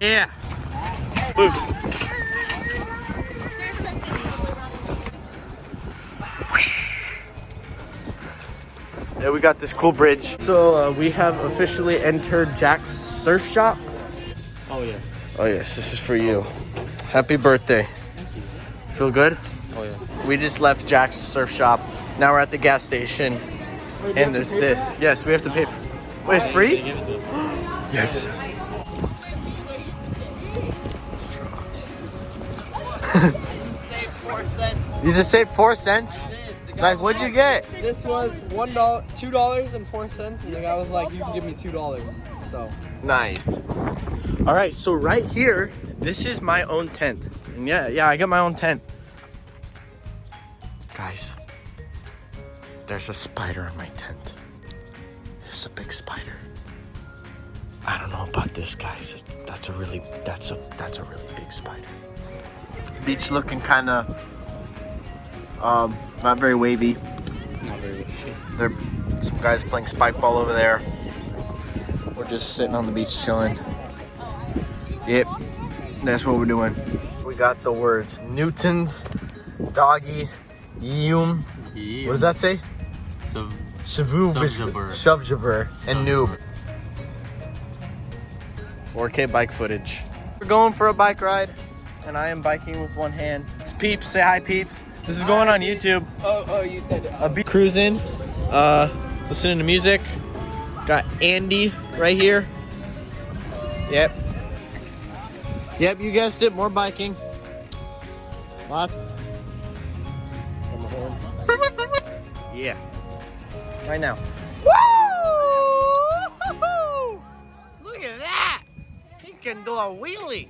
Yeah. Boost. Yeah, we got this cool bridge. So we have officially entered Jack's Surf Shop. Oh yeah. Oh yes, this is for you. Happy birthday. Thank you. Feel good? Oh yeah. We just left Jack's Surf Shop. Now we're at the gas station. And there's this. Yes, we have to pay for. Wait, it's free? Yes. You just saved 4 cents? Like, what'd you get? This was $2.04, and the guy was like, "You can give me $2." So Nice. All right, so right here, this is my own tent. And yeah, I got my own tent. Guys, there's a spider in my tent. There's a big spider. I don't know about this, guys. That's a really big spider. Beach looking kind of not very wavy. not very good. There some guys playing spike ball over there. We're just sitting on the beach chilling. Yep, that's what we're doing. We got the words Newton's, doggy, Yum. Yeah. What does that say? Shavu, Shovjabur, and noob. 4K bike footage. We're going for a bike ride, and I am biking with one hand. It's Peeps. Say hi, Peeps. This is going on YouTube. Oh, you said. Cruising, listening to music. Got Andy right here. Yep, you guessed it. More biking. What? Yeah. Right now. Woo! Look at that! He can do a wheelie.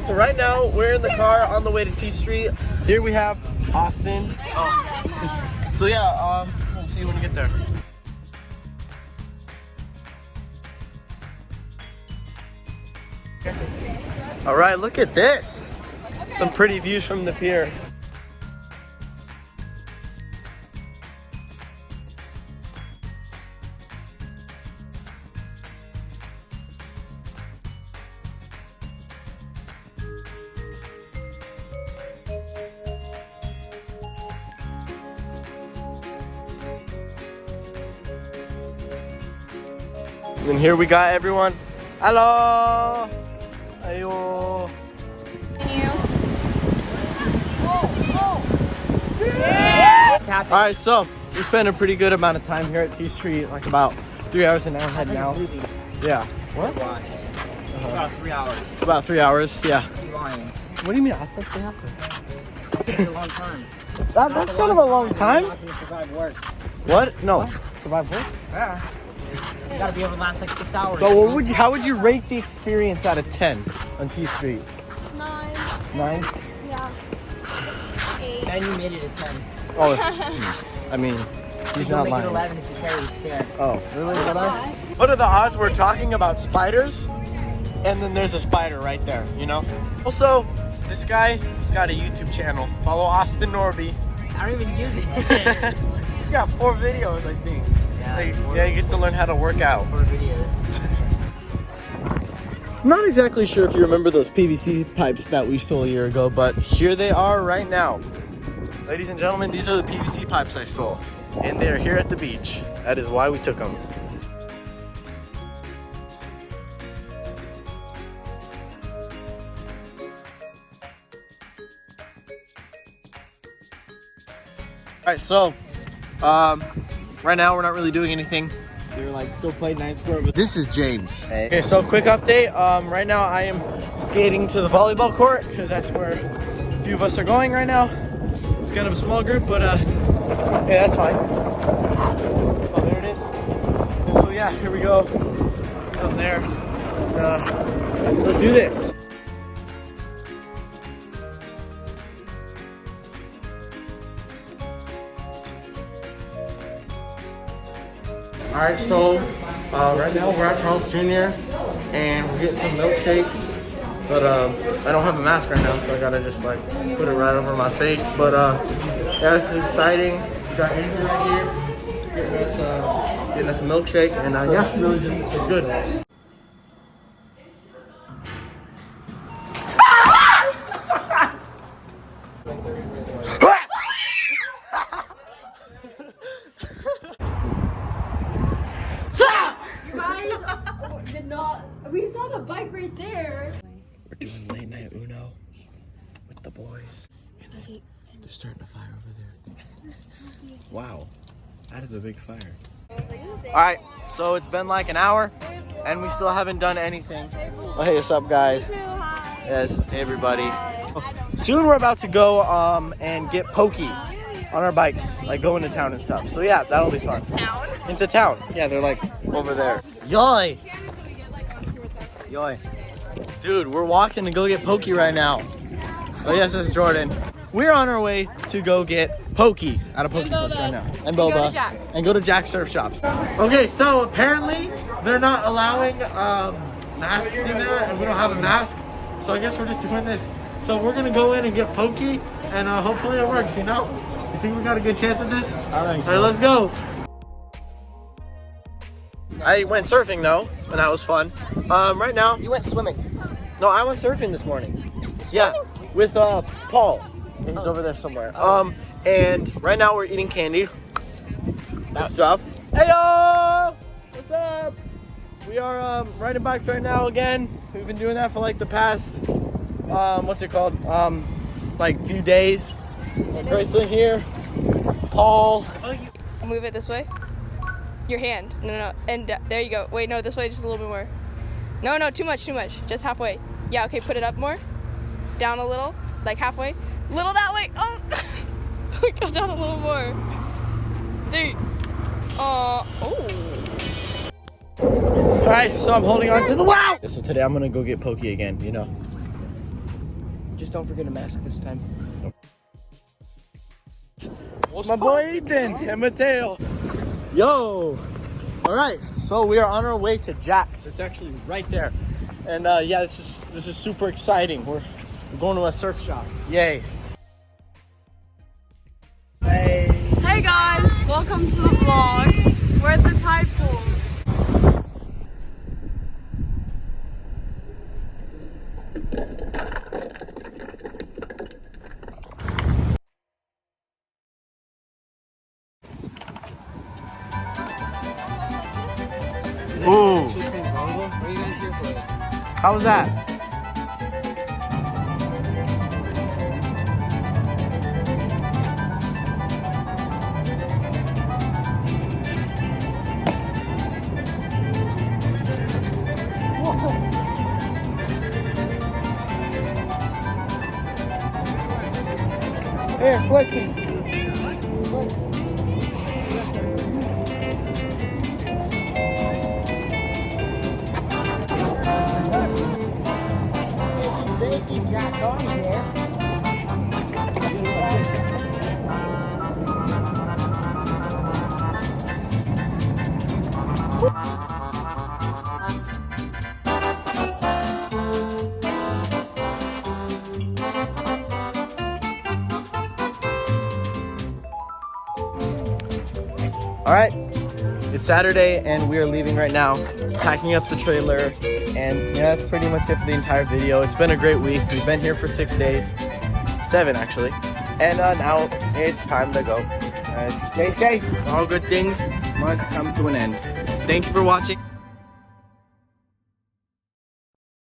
So right now we're in the car on the way to T Street. Here we have Austin. Oh. So yeah, we'll see you when we get there. All right, look at this. Some pretty views from the pier. And here we got everyone. Hello. Ayo. All right, so we spent a pretty good amount of time here at T Street, like about 3 hours an hour heading out. Yeah. What? About 3 hours. About 3 hours. Yeah. You're lying. What do you mean? I said 3 hours. It's a long time. That's kind of a long time. You're not gonna survive work. What? No. Survive what? Yeah. You gotta be able to last like 6 hours. So how would you rate the experience out of 10 on T Street? 9. 9? Yeah. 8. And you made it a 10. Oh, I mean, he's not Make it lying. 11 if you carry the chair. Oh, really? What are the odds we're talking about spiders and then there's a spider right there, you know? Also, this guy, he's got a YouTube channel. Follow Austin Norby. I don't even use it. He's got 4 videos, I think. Yeah, Yeah, you get to learn how to work out. 4 videos. I'm not exactly sure if you remember those PVC pipes that we stole a year ago, but here they are right now. Ladies and gentlemen, these are the PVC pipes I stole. And they're here at the beach. That is why we took them. Alright, so, right now we're not really doing anything. We're like still playing 9 square. But this is James. Hey. Okay, so quick update. Right now I am skating to the volleyball court because that's where a few of us are going right now. It's kind of a small group, but yeah, that's fine. Oh, there it is. And so yeah, here we go. Up there. Let's do this. Alright, so right now we're at Carl's Jr. and we're getting some milkshakes. But I don't have a mask right now, so I gotta just like put it right over my face. But yeah, this is exciting. We got Andrew right here. He's getting us a milkshake, and yeah, really just good. Did not. We saw the bike right there. We're doing late night Uno with the boys. And they're starting a fire over there. Wow, that is a big fire. Alright, so it's been like an hour and we still haven't done anything. Oh, hey, what's up, guys? Yes, hey, everybody. Soon we're about to go and get pokey on our bikes, like go into town and stuff. So yeah, that'll be fun. Into town. Yeah, they're like over there. Yoy! Yoy. Dude, we're walking to go get pokey right now. Oh yes, that's Jordan. We're on our way to go get pokey at a Poke Place right now. And boba. And go to Jack's Surf Shops. Okay, so apparently they're not allowing masks in there and we don't have a mask. So I guess we're just doing this. So we're gonna go in and get pokey and hopefully it works, you know? You think we got a good chance at this? I think so. All right, let's go. I went surfing though, and that was fun. Right now, You went swimming. no, I went surfing this morning. Yeah, with Paul. He's over there somewhere. And right now we're eating candy. That's off. Hey yo! What's up? We are riding bikes right now again. We've been doing that for like the past what's it called? Like few days. Grayson here. Paul. Move it this way. Your hand. No. And there you go. Wait, no, this way, just a little bit more. No, too much. Just halfway. Yeah, okay, put it up more. Down a little, like halfway. Little that way. Oh! Go down a little more. Dude. Oh. Alright, so I'm holding on to the wow! So today I'm gonna go get pokey again, you know. Just don't forget a mask this time. What's my boy Ethan and Mateo? Yo! Alright, so we are on our way to Jack's. It's actually right there. And yeah, this is super exciting. We're going to a surf shop. Yay. Hey guys, welcome to the vlog. We're at the tide pool. Ooh. What are you guys here for? How was that? Here, quick. All right, it's Saturday and we are leaving right now, packing up the trailer, and yeah, that's pretty much it for the entire video. It's been a great week. We've been here for 6 days, 7 actually, and now it's time to go. Stay safe. All good things must come to an end. Thank you for watching.